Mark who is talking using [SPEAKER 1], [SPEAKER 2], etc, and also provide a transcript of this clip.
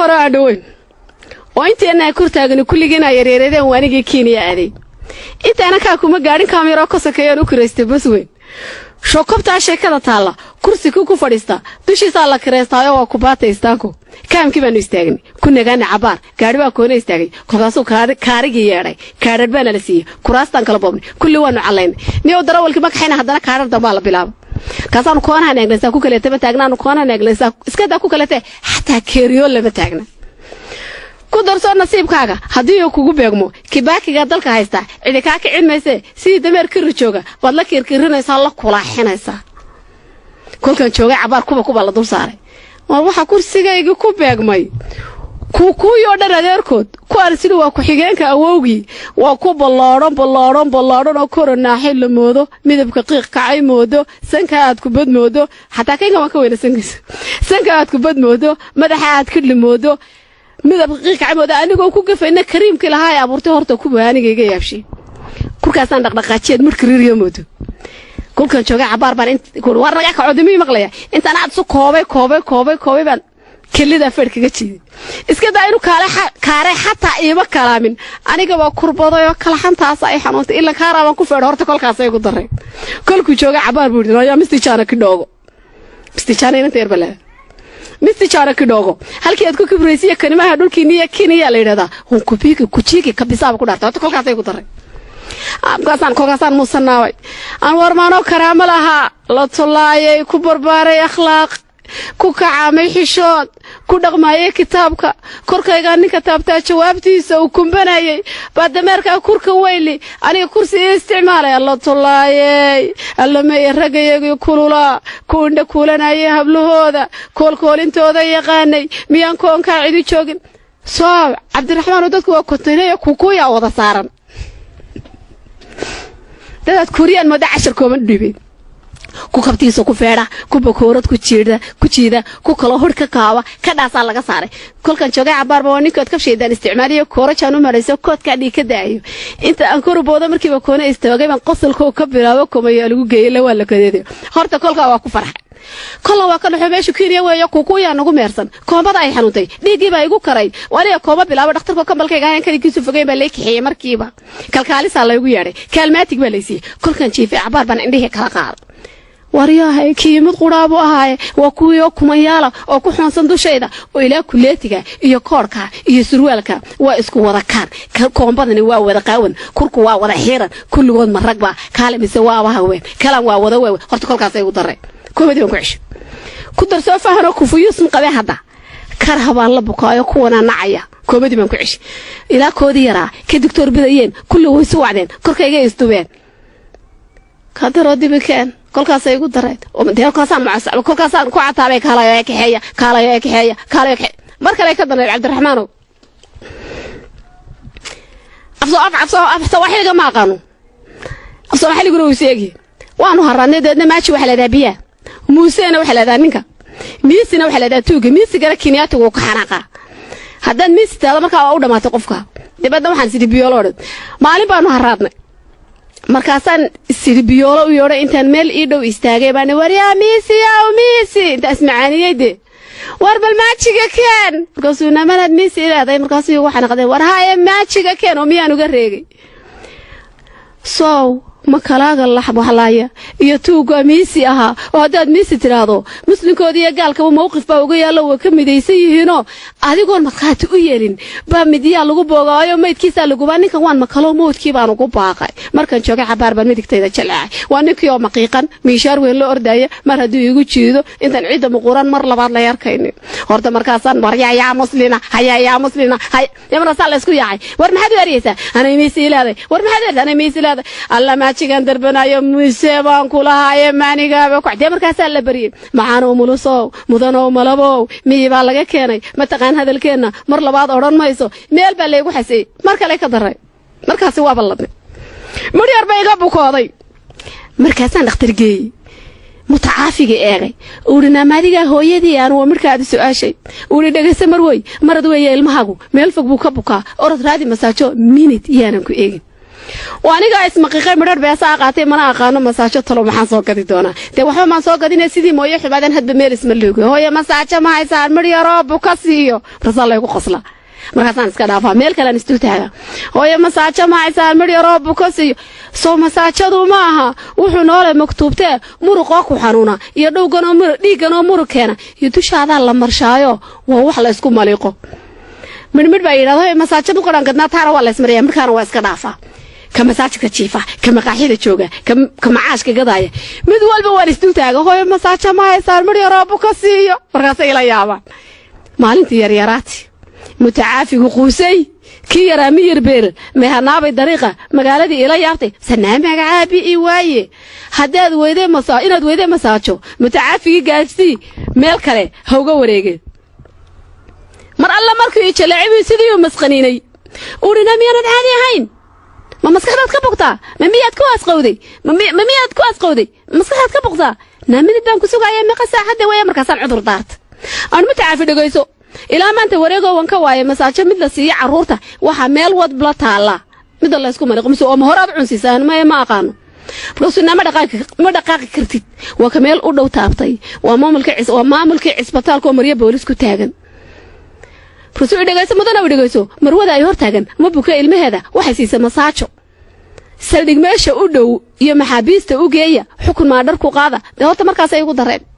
[SPEAKER 1] hore adhoweyn oo inteena kurtaagani kulligeena yareeradeen waanigii Kenya aaday intaana ka kuma gaarin kaamiro ka sakeeyay u kireystay bas weyn shokobta sheekada taala kursi ku fadhiista dushiisa la kireystaayo waa ku baataystaanku kaamkii baan istaagni kunagaana cabaar gaari baa koona istaagay kolkaasuu kaarigi yeeray kaarar baan la siiyay kuraastan kala boobni kulli waanu calayn niyo darawalki magaxayna hadana kaarar dambaa la bilaabo kaasaan koona hanaaglaysaa ku kale taba taagnaanu koona hanaaglaysaa iska daa ku kale xataa keeriyo lama taagna ku darso nasiibkaaga hadii uu kugu beegmo kibaakiga dalka haysta cidi ka kicilmayse si dameer kiri jooga wad la kirkirinaysa la kulaaxinaysa kolkan jooga cabaar kuba la dul saaray waxa kursigayga ku beegmay kuyo dhan adeerkood ku arsidu waa ku xigeenka awowgii waa ku ballaaran oo koronaaxay la moodo midabka qiiq kacay moodo sanka aad ku badmoodo xataa kayga ma ka weynaysanaysa sanka aad ku badmoodo madaxa aad ka limoodo midab qiiq moodo anigoo ku gafayna kariimka lahaay abuurtay horta ku baanigayga yaabshay kurkaasan dhaqdhaqaajiyeed markiriiriyo moodo kulkan jooga cabaar baan war naga ka codimi maqlaya intaan aad soo koobay baan kelida fadhkiga jiiday iska daa inuu kaare xataa iiba kalaamin aniga waa kurbaday oo kala xantaas ay xanuuntay ila kaaraaban ku feedho horta kolkaas ay ugu daray kolku jooga cabaar buu yidhi mistijaana ki dhoogo mistijaana inta yar balaa mistijaana ki dhoogo halkii aad ku kibraysiya kanimaha dhulkiiniya Kenya la yiraahdaa hun kujiga ka bisaab ku dhaartay horta kolkaas ay ugu daray kolkaasaan muusanaaway aan warmaano karaamo lahaa la tulaayay ku barbaaray akhlaaq ku kacaamay xishood ku dhaqmaayay kitaabka korkayga ninka taabtaa jawaabtiisa uu kumbanayay baadameerka kurka weyli aniga kursi isticmaalay la tulaayay allamay ragayay kulula ku indha kulanayay hablahooda koolkoolintooda yaqaanay miyaan koonka cidi joogin soo Cabdiraxmaan dadku waa koonteynay kuya wada saaran dad Korean ma dacashar kooban dhibay ku qabtiisa ku feera ku bakoorad ku jiida ku kala hor ka kaaba ka dhaasa laga saaray kolkan joogay cabaar baa ninkood ka sheedan isticmaaliyo koorajaan u marayso koodka dhika daayo inta aan koroboodo markii ba koona istaagay baan qosolka ka bilaabo kumayo lagu geeyay la wala kadeeyo horta kolka waa ku farxay kolla waa ka dhaxo meesha Kenya weeyo kuya nagu meersan koobada ay xanuuntay dhiigii baa igu karay waliya kooba bilaabo dhakhtarka kambalkayga aan kaligiisu fogay baa leekixiyay markiiba kalkaalisa la igu yeeray kalmaatig baa leeysi kolkan jiifay cabaar baan indhihi kala qaad wariyahay kiimad quraabo ahaay waa kuwiyo kumayaala oo ku xoonsan dushayda oo ilaa kuleetiga iyo koorka iyo surwaalka waa isku wada kaan koombadani waa wada qaawan kurku waa wada xiiran kulligood maragba kaalimise waa haween kalan waa wada weey horta kolkaas ay u daray koobadii ku cisho ku darso fahano ku fuyuusan qabay hadda karhabaan la bukaayo kuwana nacaya koobadii baan ku cisho ilaa koodi yaraa ka doctor bidayeen kulli way soo wacdeen korkayga istubeen kadaro dibikeen kolkaas ay ugu daray oo kolkaasaan mucaasab kolkaasaan ku cataabay kaalayo marka ay ka danay Cabdiraxmaan afso waxiga ma aqaano afso waxiga uu seegi waanu haranay dadna maaji waxa la daabiya muuseena waxa la ninka miisina waxa la tuuga miisiga Kenyaati uu ka xanaqa haddaan miistada marka u dhamaatay qofka dibadda waxaan sidii biyoolod maalin baanu haradnay markaasan sidii biyoolo u yoro intaan meel ii dhow istaagay baan wariyaa miisi intaas macaaniyade war bal maajiga keen markaasuu namanad miisi ilaaday markaasuu waxaan qaday war haaye maajiga keen oo miyaan uga reegay soo ma kalaaga laxbo halaaya iyo tuuga miisi aha oo hadaad miisi tiraado muslimkood iyo gaalka mowqif baa uga yaalo waa ka midaysan yihiino adigoon marxaati u yeelin ba midiya lagu boogaayo meedkiisa lagu baa ninkan waan makalo moodkii baan ugu baaqay markan joogay cabaar baan midigtayda jilcay waa ninkii oo maqiiqan miishaar weyn loo ordaya mar haduu igu jiido intan ciida muquran mar labaad la yarkayni horta markaasan waryaa muslina hayaa muslina hay yamra sal isku yahay war maxaad wariyaysaa anay miisi ilaaday war maxaad anay miisi ilaaday alla maajigan darbanayo muuse baan kulahaye maanigaaba ku xidee markaas la bariyay maxaan oo muluso mudano malabo miiba laga keenay ma taqaan hadalkeena mar labaad oran mayso meel baa leeyahay xasay mar kale ka daray markaas waa balladnay mudiyar bay iga bukooday markaasaan dhakhtargeey mutaafiga eegay urina maadiga hooyadii aan waa markaad su'aashay uri dhageysa mar way marad weeye ilmahagu meel fog buu ka bukaa orad raadi masaajo minute yaanan ku eegin وأنا قاعد مقيقة مرر بيساق قاتي منا أقانو مساجة طلو محن صوت قدي دونا ده وحنا ما صوت قدينا سيدي مويه بعدين هاد بميرس ملوكي هو يا مساجة ما يسار مريا رب وكسيو رسال الله يقول خصله مركزان إسكان أفهم ميل كلا نستوت هذا هو يا مساجة ما يسار مريا رب وكسيو سو مساجة دو معها وحنا مكتوبته مرقاق وحنونا يدو جنا مر دي جنا مركنا يدوش هذا الله مرشايو وهو حلا يسكون مليقه من بعيد هذا مساجة دو كلام قدنا ترى ولا اسمه يا مركان واسكان أفهم كمساجد كتشيفة كمقاحيل تشوجة كمعاش كجداية مدول بوالستو تاجه هو مساجد ما يصير مري رابو كسيو برغسي لا يابا مالنتي يرياراتي متعافي وقوسي كي يرامير بير مهنابي طريقة مقالدي إلى يابتي سنام عابي إيواي هداد ويدي إناد ويدي مساجو متعافي جالسي ميل هو جوريجي مر الله مركو يتشلعبي سيديو مسخنيني ورنا ميانا عادي هين ما مسكحات كبقطة ما ميات كواس قودي ما ميات كواس قودي مسكحات كبقطة نامي البان كسوق أيام مقصة حتى ويا مركزان عذر دارت أنا متعافي دقيسو إلى ما أنت وريقه وانكوايا مساجة مثل سيء عرورته وحمل ود بلا تعالى مثل الله يسكو مريق مسوء مهرب عنسيسان ما أقانو بلس إنما ما دقائق كرتيت وكمال أردو تابطي وما ملك عسبتالكو مريا بوليسكو تاغن فسوء دقيسو مدنا ودقيسو مرودا يهور تاغن مبوكا إلمي هذا وحسيسة مساجو سلدق ماشا أردو يا محابيستا أوغيا حكم ما دركو قاضا ده هو تمركاسا يقول درين